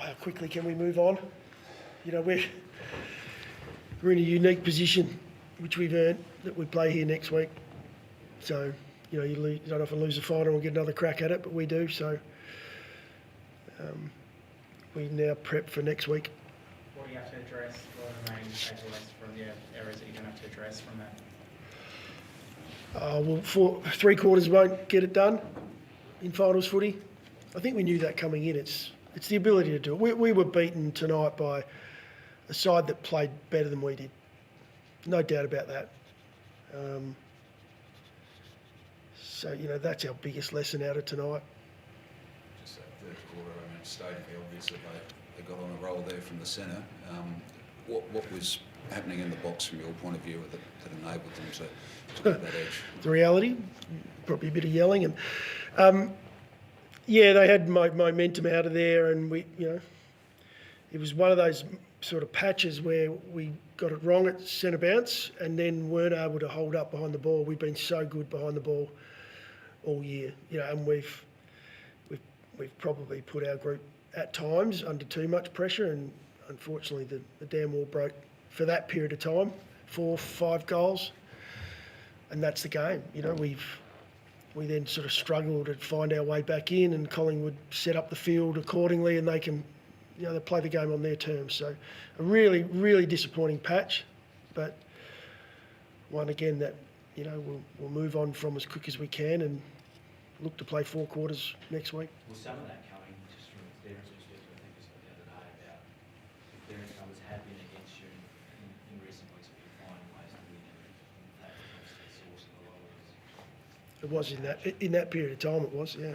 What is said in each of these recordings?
how quickly can we move on? You know, we're in a unique position, which we've earned, that we play here next week. So, you know, you don't often lose a final and get another crack at it, but we do. So we now prep for next week. What do you have to address? What are the main takeaways from the errors that you're going to have to address from that? Well, for 3/4 won't get it done in finals footy. I think we knew that coming in. It's the ability to do it. We were beaten tonight by a side that played better than we did. No doubt about that. So, you know, that's our biggest lesson out of tonight. Just that third quarter, I mean, it stated obvious that they got on a roll there from the centre. What was happening in the box from your point of view that enabled them to get that edge? The reality, probably a bit of yelling, and yeah, they had momentum out of there, and we, you know, it was one of those sort of patches where we got it wrong at centre bounce and then weren't able to hold up behind the ball. We've been so good behind the ball all year, you know, and we've probably put our group at times under too much pressure, and unfortunately the dam wall broke for that period of time, 4-5 goals, and that's the game. You know, we then sort of struggled to find our way back in, and Collingwood set up the field accordingly, and they can, you know, they play the game on their terms. So a really, really disappointing patch, but one again that, you know, we'll move on from as quick as we can and look to play 4 quarters next week. Well, some of that coming just from the clearance perspective, I think we spoke the other day about the clearance numbers have been against you in recent weeks, but you're finding ways to win, and that becomes the source of a lot of this. It was in that period of time. It was, yeah.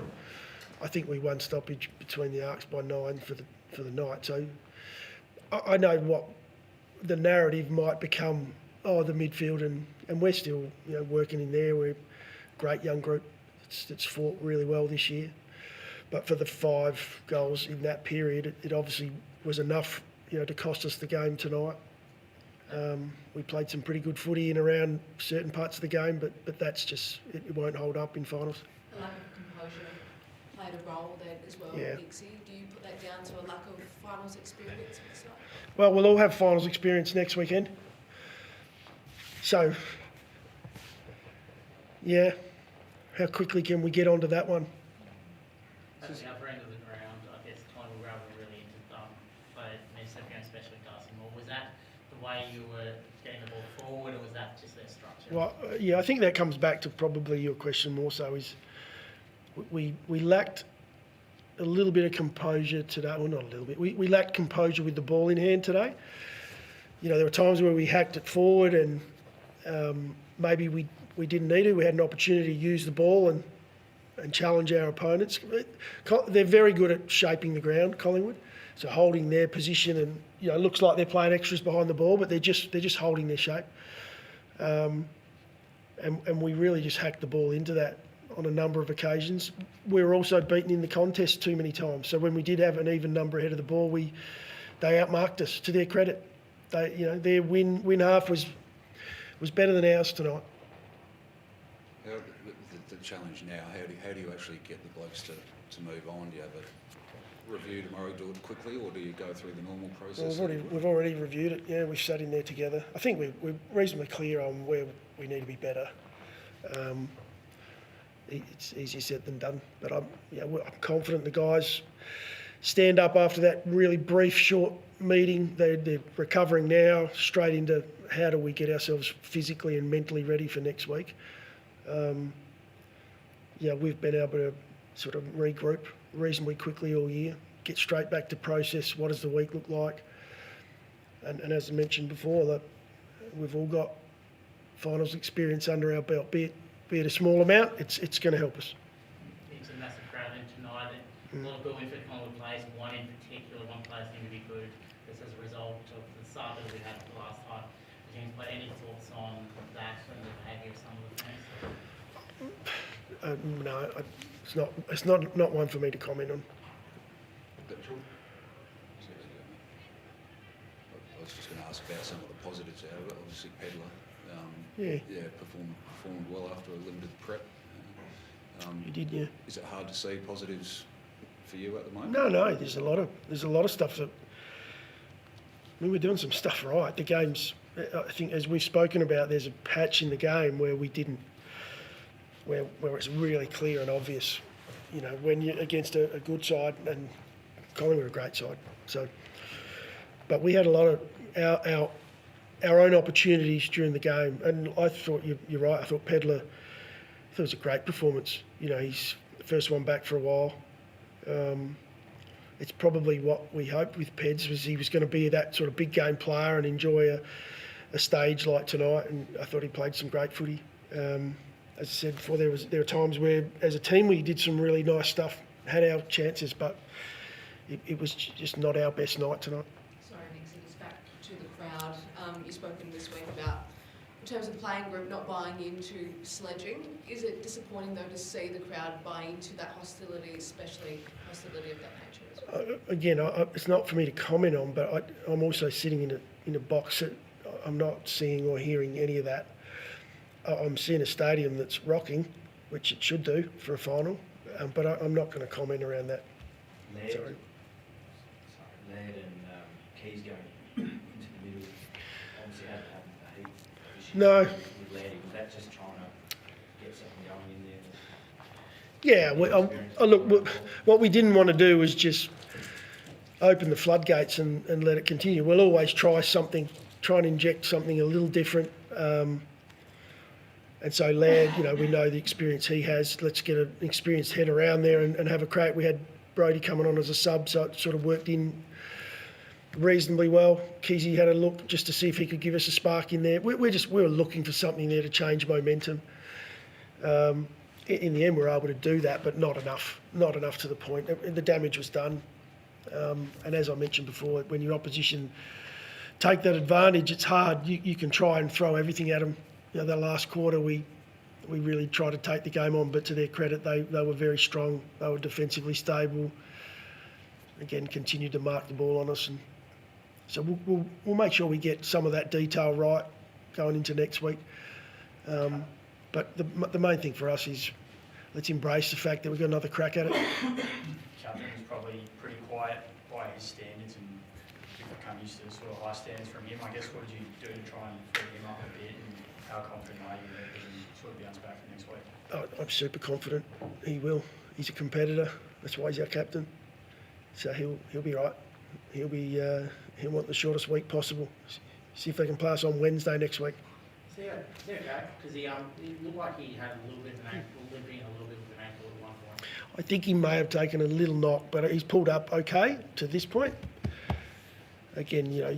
I think we won stoppage between the arcs by 9 for the night. So I know what the narrative might become. Oh, the midfield, and we're still, you know, working in there. We're a great young group. It's fought really well this year. But for the 5 goals in that period, it obviously was enough, you know, to cost us the game tonight. We played some pretty good footy in around certain parts of the game, but that's just, it won't hold up in finals. The lack of composure played a role there as well, Yeah. Dixie. Do you put that down to a lack of finals experience? Well, we'll all have finals experience next weekend. So, yeah, how quickly can we get onto that one? At the upper end of the ground, I guess Collingwood were really into play especially Darcy Moore. Was that the way you were getting the ball forward, or was that just their structure? Well, yeah, I think that comes back to probably your question more so is we lacked a little bit of composure today. Well, not a little bit. We lacked composure with the ball in hand today. You know, there were times where we hacked it forward and maybe we didn't need to. We had an opportunity to use the ball and challenge our opponents. They're very good at shaping the ground, Collingwood. So holding their position, and, you know, it looks like they're playing extras behind the ball, but they're just holding their shape. And we really just hacked the ball into that on a number of occasions. We were also beaten in the contest too many times. So when we did have an even number ahead of the ball, they outmarked us, to their credit. They, you know, their win half was better than ours tonight. The challenge now, how do you actually get the blokes to move on? Do you have a review tomorrow, do it quickly, or do you go through the normal process? Well, we've already reviewed it. Yeah, we've sat in there together. I think we're reasonably clear on where we need to be better. It's easier said than done, but I'm confident the guys stand up after that really brief, short meeting. They're recovering now, straight into how do we get ourselves physically and mentally ready for next week. We've been able to sort of regroup reasonably quickly all year, get straight back to process. What does the week look like? And as I mentioned before, that we've all got finals experience under our belt, be it a small amount. It's going to help us. It's a massive crowd in tonight. A lot of good win for Collingwood players. One in particular, one player seemed to be good. Just as a result of the saga that we had the last time. But any thoughts on that and the behaviour of some of the fans? No, it's not one for me to comment on. I was just going to ask about some of the positives out of it. Obviously, Pedler performed well after a limited prep. You did, yeah. Is it hard to see positives for you at the moment? No, there's a lot of stuff that. I mean, we're doing some stuff right. The game's, I think, as we've spoken about, there's a patch in the game where we didn't, where it's really clear and obvious. You know, when you're against a good side, and Collingwood are a great side. So, but we had a lot of our own opportunities during the game, and I thought you're right. I thought Pedler, it was a great performance. You know, he's the first one back for a while. It's probably what we hoped with Peds, was he was going to be that sort of big game player and enjoy a stage like tonight, and I thought he played some great footy. As I said before, there were times where as a team we did some really nice stuff, had our chances, but it was just not our best night tonight. Sorry, Nixie, just back to the crowd. You've spoken this week about, in terms of the playing group, not buying into sledging. Is it disappointing, though, to see the crowd buy into that hostility, especially hostility of that nature as well? Again, it's not for me to comment on, but I'm also sitting in a box that I'm not seeing or hearing any of that. I'm seeing a stadium that's rocking, which it should do for a final, but I'm not going to comment around that. Sorry. Laird and Keys going into the middle, obviously had a heap of issues No. with Laird. Was that just trying to get something going in there? Yeah, look, what we didn't want to do was just open the floodgates and let it continue. We'll always try and inject something a little different. And so Laird, you know, we know the experience he has. Let's get an experienced head around there and have a crack. We had Brody coming on as a sub, so it sort of worked in reasonably well. Keezy had a look just to see if he could give us a spark in there. We were looking for something there to change momentum. In the end, we were able to do that, but not enough to the point. The damage was done. And as I mentioned before, when your opposition take that advantage, it's hard. You can try and throw everything at them. You know, the last quarter we really tried to take the game on, but to their credit, they were very strong. They were defensively stable. Again, continued to mark the ball on us, and so we'll make sure we get some of that detail right going into next week. But the main thing for us is let's embrace the fact that we've got another crack at it. Captain was probably pretty quiet by his standards, and you've become used to the sort of high standards from him. I guess what did you do to try and free him up a bit, and how confident are you that he can sort of bounce back for next week? I'm super confident he will. He's a competitor. That's why he's our captain. So he'll be right. He'll want the shortest week possible. See if they can play us on Wednesday next week. Is he okay? Because he looked like he had a little bit of an ankle, limping a little bit with an ankle at one point. I think he may have taken a little knock, but he's pulled up okay to this point. Again, you know,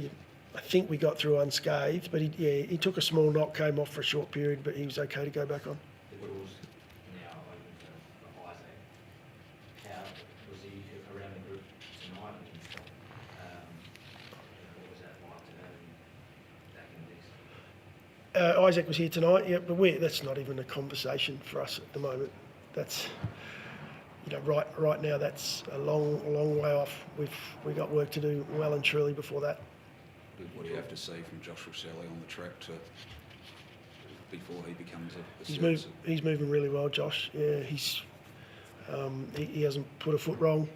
I think we got through unscathed, but he took a small knock, came off for a short period, but he was okay to go back on. The doors now open for Isaac. How was he around the group tonight? What was that like to have him back in the mix? Isaac was here tonight, yeah, but that's not even a conversation for us at the moment. That's, you know, right now that's a long way off. We've got work to do well and truly before that. What do you have to see from Josh Rosselli on the track before he becomes a He's moving really well, Josh. Yeah, he hasn't put a foot wrong,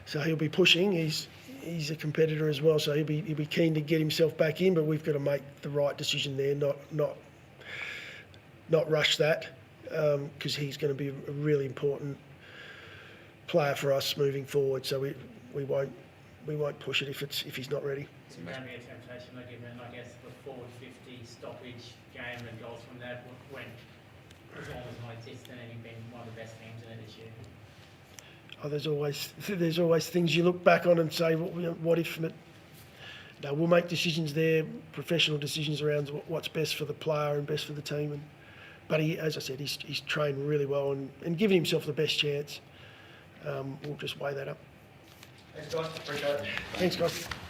so he'll be pushing. He's a competitor as well, so he'll be keen to get himself back in. But we've got to make the right decision there, not rush that, because he's going to be a really important player for us moving forward. So we won't push it if he's not ready. It's going to be a temptation, though, given, I guess, the forward 50 stoppage game and goals from that went as long as non-existent, and you've been one of the best teams in it this year. Oh, there's always things you look back on and say, what if? No, we'll make decisions there, professional decisions around what's best for the player and best for the team. But as I said, he's trained really well and given himself the best chance. We'll just weigh that up. Thanks, guys. Appreciate it. Thanks, guys.